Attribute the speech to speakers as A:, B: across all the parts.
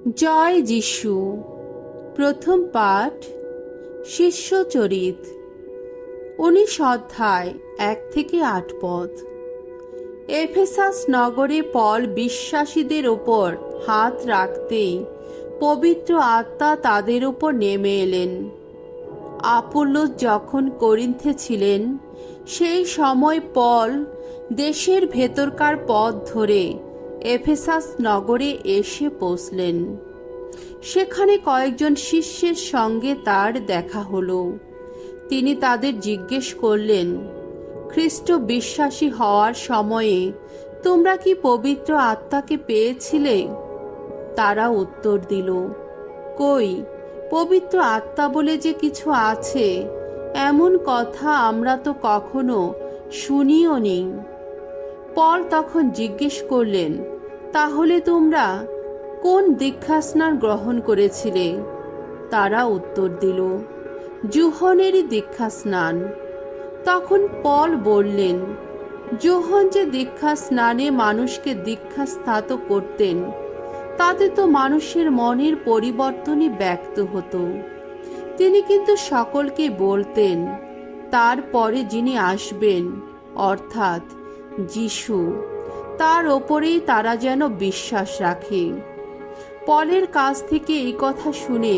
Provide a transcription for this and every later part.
A: জয় যিশু। প্রথম পাঠ শিষ্যচরিত, 19 অধ্যায় 1 থেকে 8 পদ। এফেসাস নগরে পল বিশ্বাসীদের ওপর হাত রাখতেই পবিত্র আত্মা তাদের উপর নেমে এলেন। আপুল্লোস যখন করিন্থে ছিলেন, সেই সময় পল দেশের ভেতরকার পথ ধরে এফেসাস নগরে এসে পৌঁছলেন। সেখানে কয়েকজন শিষ্যের সঙ্গে তার দেখা হলো। তিনি তাদের জিজ্ঞেস করলেন, খ্রিস্ট বিশ্বাসী হওয়ার সময়ে তোমরা কি পবিত্র আত্মাকে পেয়েছিলে? তারা উত্তর দিল, কই, পবিত্র আত্মা বলে যে কিছু আছে এমন কথা আমরা তো কখনো শুনিও নি। পল তখন জিজ্ঞেস করলেন, তাহলে তোমরা কোন দীক্ষাস্নান গ্রহণ করেছিলে? তারা উত্তর দিল, যোহনেরই দীক্ষাস্নান। তখন পল বললেন, যোহন যে দীক্ষা স্নানে মানুষকে দীক্ষাস্নাত করতেন, তাতে তো মানুষের মনের পরিবর্তনই ব্যক্ত হতো। তিনি কিন্তু সকলকে বলতেন, তারপরে যিনি আসবেন অর্থাৎ যিশু, তার ওপরেই তারা যেন বিশ্বাস রাখে। পলের কাছ থেকে এই কথা শুনে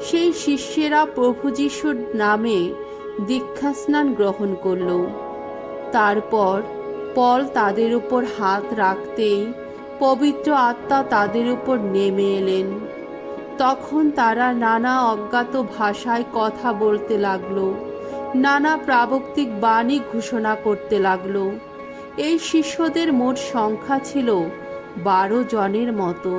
A: সেই শিষ্যেরা প্রভু যিশুর নামে দীক্ষাস্নান গ্রহণ করল। তারপর পল তাদের উপর হাত রাখতেই পবিত্র আত্মা তাদের উপর নেমে এলেন। তখন তারা নানা অজ্ঞাত ভাষায় কথা বলতে লাগলো, নানা প্রাবক্তিক বাণী ঘোষণা করতে লাগলো। এই শিষ্যদের মোট সংখ্যা ছিল 12 জনের মতো।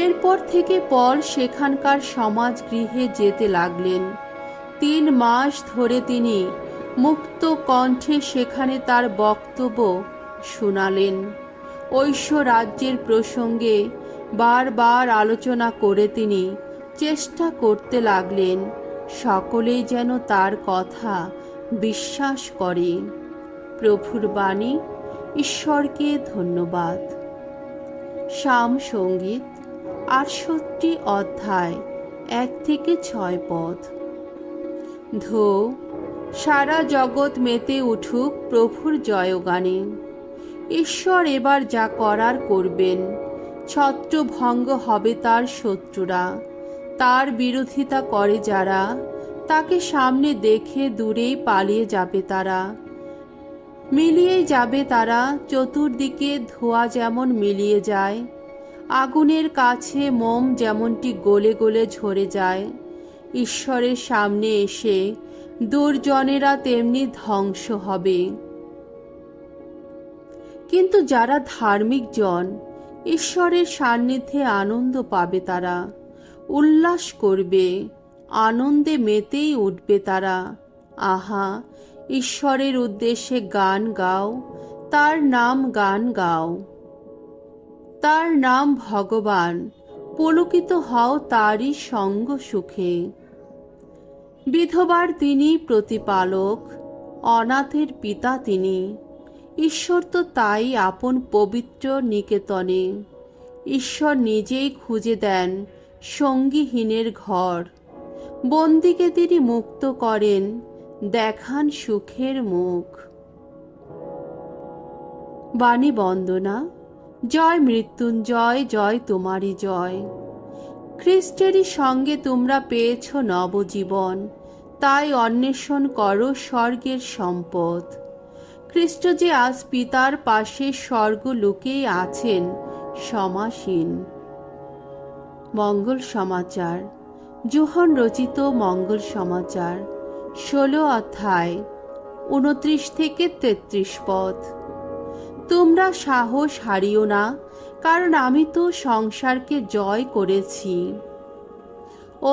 A: এরপর থেকে পল সেখানকার সমাজ গৃহে যেতে লাগলেন। 3 মাস ধরে তিনি মুক্ত কণ্ঠে সেখানে তার বক্তব্য শোনালেন। ঐশ্ব রাজ্যের প্রসঙ্গে বারবার আলোচনা করে তিনি চেষ্টা করতে লাগলেন সকলেই যেন তার কথা বিশ্বাস করে। প্রভুর বাণী। ঈশ্বরকে ধন্যবাদ। সাম সঙ্গীত 68 অধ্যায় 1 থেকে 6 পদ। ধো, সারা জগৎ মেতে উঠুক প্রভুর জয়গানে। ঈশ্বর এবার যা করার করবেন, ছত্রভঙ্গ হবে তার শত্রুরা। তার বিরোধিতা করে যারা, তাকে সামনে দেখে দূরেই পালিয়ে যাবে তারা। মিলিয়ে যাবে তারা, চতুর্দিকে ধোঁয়া যেমন মিলিয়ে যায়, আগুনের কাছে মোম যেমনটি গলে গলে ঝরে যায়। ঈশ্বরের সামনে এসে দুর্জনেরা তেমনি ধ্বংস হবে। কিন্তু যারা ধার্মিক জন, ঈশ্বরের সান্নিধ্যে আনন্দ পাবে তারা, উল্লাস করবে, আনন্দে মেতেই উঠবে তারা। আহা, ঈশ্বরের উদ্দেশ্যে গান গাও, তার নাম গান গাও। তার নাম ভগবান, পুলকিত হও তারই সঙ্গ সুখে। বিধবার তিনি প্রতিপালক, অনাথের পিতা তিনি। ঈশ্বর তো তাই আপন পবিত্র নিকেতনে। ঈশ্বর নিজেই খুঁজে দেন সঙ্গীহীনের ঘর। বন্দীকে তিনি মুক্ত করেন, দেখান সুখের মুখ। বাণী বন্দনা। জয় মৃত্যুঞ্জয়, জয় তোমারই জয়। খ্রিস্টেরই সঙ্গে তোমরা পেয়েছ নবজীবন, তাই অন্বেষণ করো স্বর্গের সম্পদ। খ্রিস্ট যে আজ পিতার পাশে স্বর্গলোকেই আছেন সমাসীন। মঙ্গল সমাচার। যোহন রচিত মঙ্গল সমাচার 16 অধ্যায় 29 থেকে 33 পদ। তোমরা সাহস হারিও না, কারণ আমি তো সংসারকে জয় করেছি।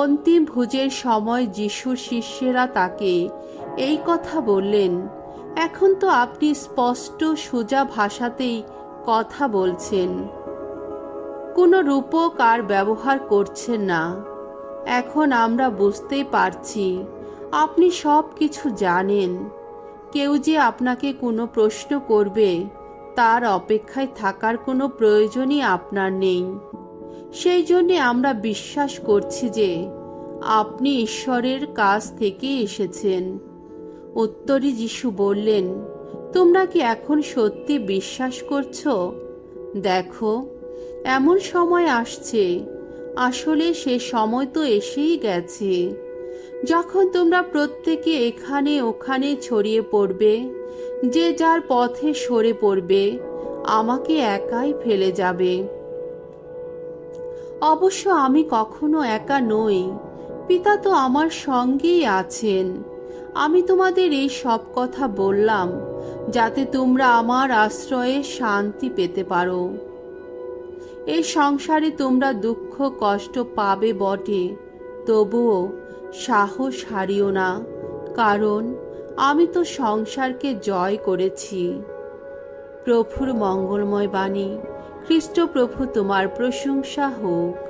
A: অন্তিম ভোজের সময় যিশুর শিষ্যেরা তাকে এই কথা বললেন, এখন তো আপনি স্পষ্ট সোজা ভাষাতেই কথা বলছেন, কোনো রূপক আর ব্যবহার করছেন না। এখন আমরা বুঝতেই পারছি আপনি সব কিছু জানেন। কেউ যে আপনাকে কোনো প্রশ্ন করবে তার অপেক্ষায় থাকার কোনো প্রয়োজনই আপনার নেই। সেই জন্যে আমরা বিশ্বাস করছি যে আপনি ঈশ্বরের কাছ থেকে এসেছেন। উত্তরে যিশু বললেন, তোমরা কি এখন সত্যি বিশ্বাস করছো? দেখো, এমন সময় আসছে, আসলে সে সময় তো এসেই গেছে, যখন তোমরা প্রত্যেকে এখানে ওখানে ছড়িয়ে পড়বে, যে যার পথে সরে পড়বে, আমাকে একাই ফেলে যাবে। অবশ্য আমি কখনো একা নই, পিতা তো আমার সঙ্গেই আছেন। আমি তোমাদের এই সব কথা বললাম যাতে তোমরা আমার আশ্রয়ে শান্তি পেতে পারো। এই সংসারে তোমরা দুঃখ কষ্ট পাবে বটে, তবুও সাহস হারিও না, কারণ আমি তো সংসারকে জয় করেছি। প্রভুর মঙ্গলময় বাণী। খ্রিস্ট প্রভু তোমার প্রশংসা হোক।